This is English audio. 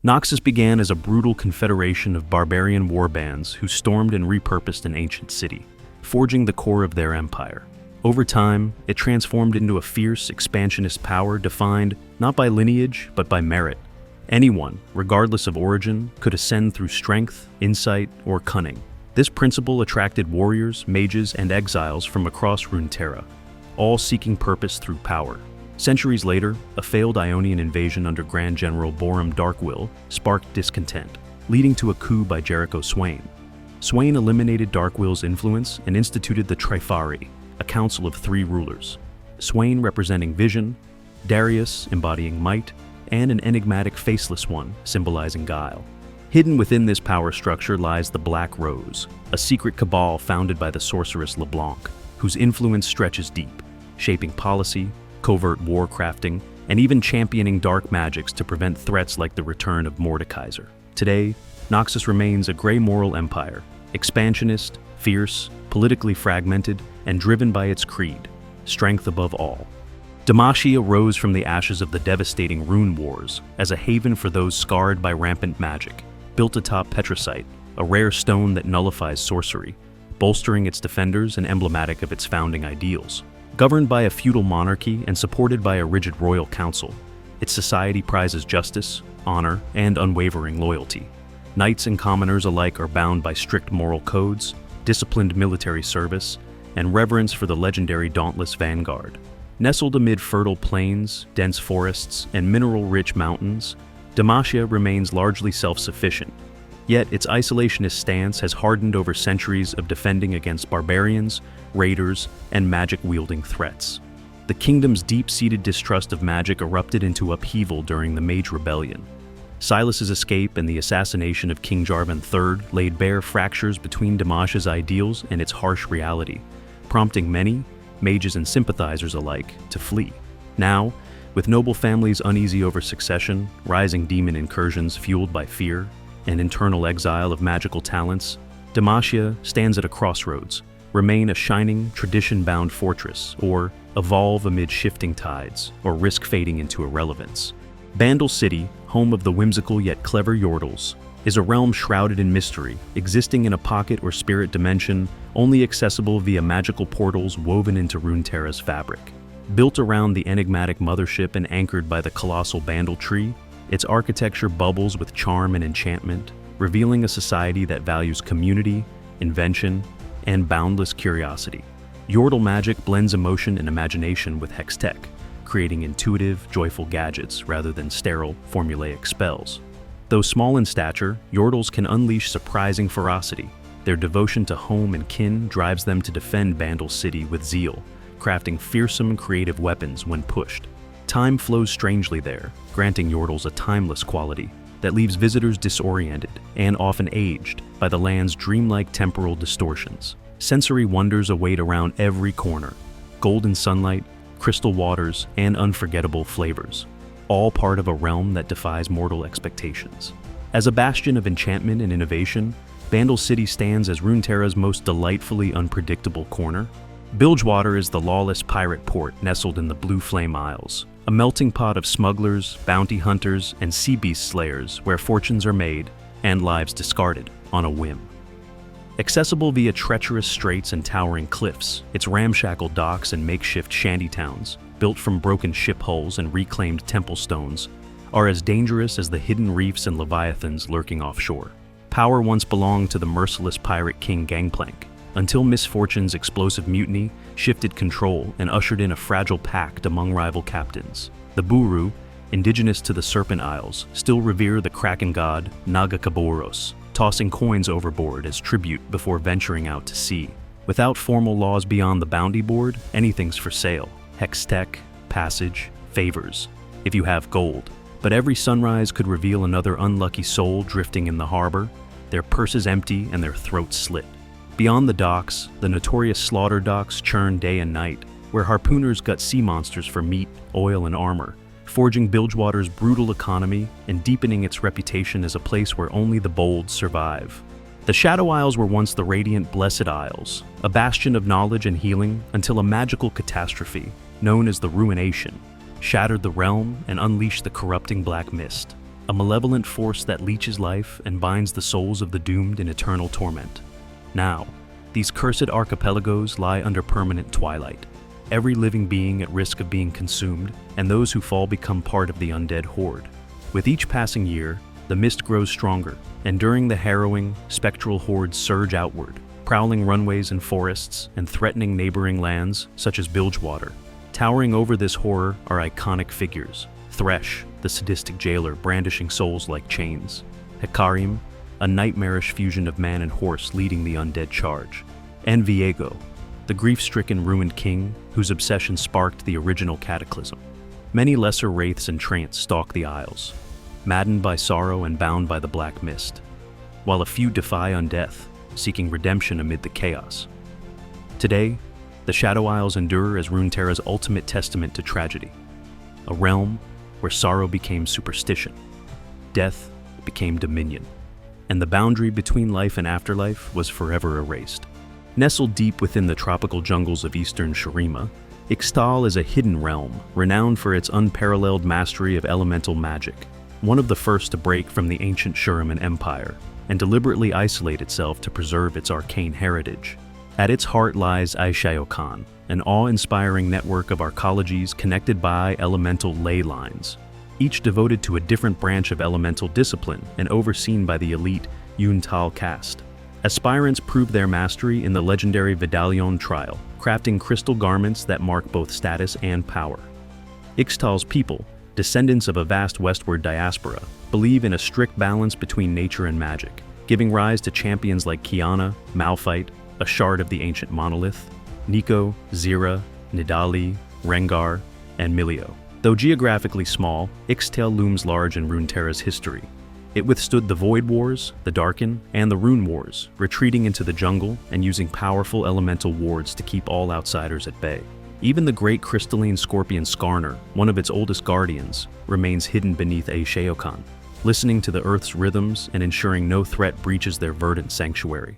Noxus began as a brutal confederation of barbarian warbands who stormed and repurposed an ancient city, forging the core of their empire. Over time, it transformed into a fierce, expansionist power defined not by lineage, but by merit. Anyone, regardless of origin, could ascend through strength, insight, or cunning. This principle attracted warriors, mages, and exiles from across Runeterra, all seeking purpose through power. Centuries later, a failed Ionian invasion under Grand General Borum Darkwill sparked discontent, leading to a coup by Jericho Swain. Swain eliminated Darkwill's influence and instituted the Trifari, a council of 3 rulers. Swain representing vision, Darius embodying might, and an enigmatic faceless one symbolizing guile. Hidden within this power structure lies the Black Rose, a secret cabal founded by the sorceress LeBlanc, whose influence stretches deep, shaping policy, covert war crafting, and even championing dark magics to prevent threats like the return of Mordekaiser. Today, Noxus remains a gray moral empire, expansionist, fierce, politically fragmented, and driven by its creed, strength above all. Demacia rose from the ashes of the devastating Rune Wars as a haven for those scarred by rampant magic, built atop Petricite, a rare stone that nullifies sorcery, bolstering its defenders and emblematic of its founding ideals. Governed by a feudal monarchy and supported by a rigid royal council, its society prizes justice, honor, and unwavering loyalty. Knights and commoners alike are bound by strict moral codes, disciplined military service, and reverence for the legendary Dauntless Vanguard. Nestled amid fertile plains, dense forests, and mineral-rich mountains, Demacia remains largely self-sufficient, yet its isolationist stance has hardened over centuries of defending against barbarians, raiders, and magic-wielding threats. The kingdom's deep-seated distrust of magic erupted into upheaval during the Mage Rebellion. Silas's escape and the assassination of King Jarvan III laid bare fractures between Demacia's ideals and its harsh reality, prompting many, mages and sympathizers alike, to flee. Now, with noble families uneasy over succession, rising demon incursions fueled by fear, and internal exile of magical talents, Demacia stands at a crossroads: remain a shining, tradition-bound fortress, or evolve amid shifting tides, or risk fading into irrelevance. Bandle City, home of the whimsical yet clever Yordles, is a realm shrouded in mystery, existing in a pocket or spirit dimension only accessible via magical portals woven into Runeterra's fabric. Built around the enigmatic mothership and anchored by the colossal Bandle tree, its architecture bubbles with charm and enchantment, revealing a society that values community, invention, and boundless curiosity. Yordle magic blends emotion and imagination with hex tech, creating intuitive, joyful gadgets rather than sterile, formulaic spells. Though small in stature, Yordles can unleash surprising ferocity. Their devotion to home and kin drives them to defend Bandle City with zeal, crafting fearsome, creative weapons when pushed. Time flows strangely there, granting Yordles a timeless quality that leaves visitors disoriented and often aged by the land's dreamlike temporal distortions. Sensory wonders await around every corner: golden sunlight, crystal waters, and unforgettable flavors, all part of a realm that defies mortal expectations. As a bastion of enchantment and innovation, Bandle City stands as Runeterra's most delightfully unpredictable corner. Bilgewater is the lawless pirate port nestled in the Blue Flame Isles, a melting pot of smugglers, bounty hunters, and sea beast slayers where fortunes are made and lives discarded on a whim. Accessible via treacherous straits and towering cliffs, its ramshackle docks and makeshift shantytowns, built from broken ship hulls and reclaimed temple stones, are as dangerous as the hidden reefs and leviathans lurking offshore. Power once belonged to the merciless pirate king Gangplank, until misfortune's explosive mutiny shifted control and ushered in a fragile pact among rival captains. The Buru, indigenous to the Serpent Isles, still revere the kraken god Nagakaboros, tossing coins overboard as tribute before venturing out to sea. Without formal laws beyond the bounty board, anything's for sale: hex tech, passage, favors, if you have gold. But every sunrise could reveal another unlucky soul drifting in the harbor, their purses empty and their throats slit. Beyond the docks, the notorious slaughter docks churn day and night, where harpooners gut sea monsters for meat, oil, and armor, forging Bilgewater's brutal economy and deepening its reputation as a place where only the bold survive. The Shadow Isles were once the radiant Blessed Isles, a bastion of knowledge and healing until a magical catastrophe, known as the Ruination, shattered the realm and unleashed the corrupting black mist. a malevolent force that leeches life and binds the souls of the doomed in eternal torment. Now, these cursed archipelagos lie under permanent twilight, every living being at risk of being consumed, and those who fall become part of the undead horde. With each passing year, the mist grows stronger, and during the harrowing, spectral hordes surge outward, prowling runways and forests and threatening neighboring lands such as Bilgewater. Towering over this horror are iconic figures: Thresh, the sadistic jailer brandishing souls like chains; Hekarim, a nightmarish fusion of man and horse leading the undead charge; and Viego, the grief-stricken ruined king whose obsession sparked the original cataclysm. Many lesser wraiths and traints stalk the Isles, maddened by sorrow and bound by the black mist, while a few defy undeath, seeking redemption amid the chaos. Today, the Shadow Isles endure as Runeterra's ultimate testament to tragedy, a realm where sorrow became superstition, death became dominion, and the boundary between life and afterlife was forever erased. Nestled deep within the tropical jungles of eastern Shurima, Ixtal is a hidden realm renowned for its unparalleled mastery of elemental magic, one of the first to break from the ancient Shuriman Empire and deliberately isolate itself to preserve its arcane heritage. At its heart lies Aishaokan, an awe-inspiring network of arcologies connected by elemental ley lines, each devoted to a different branch of elemental discipline and overseen by the elite Ixtal caste. Aspirants prove their mastery in the legendary Vidalion trial, crafting crystal garments that mark both status and power. Ixtal's people, descendants of a vast westward diaspora, believe in a strict balance between nature and magic, giving rise to champions like Kiana, Malphite, a shard of the ancient monolith, Nico, Zira, Nidali, Rengar, and Milio. Though geographically small, Ixtal looms large in Runeterra's history. It withstood the Void Wars, the Darken, and the Rune Wars, retreating into the jungle and using powerful elemental wards to keep all outsiders at bay. Even the great crystalline scorpion Skarner, one of its oldest guardians, remains hidden beneath Aishaokan, listening to the Earth's rhythms and ensuring no threat breaches their verdant sanctuary.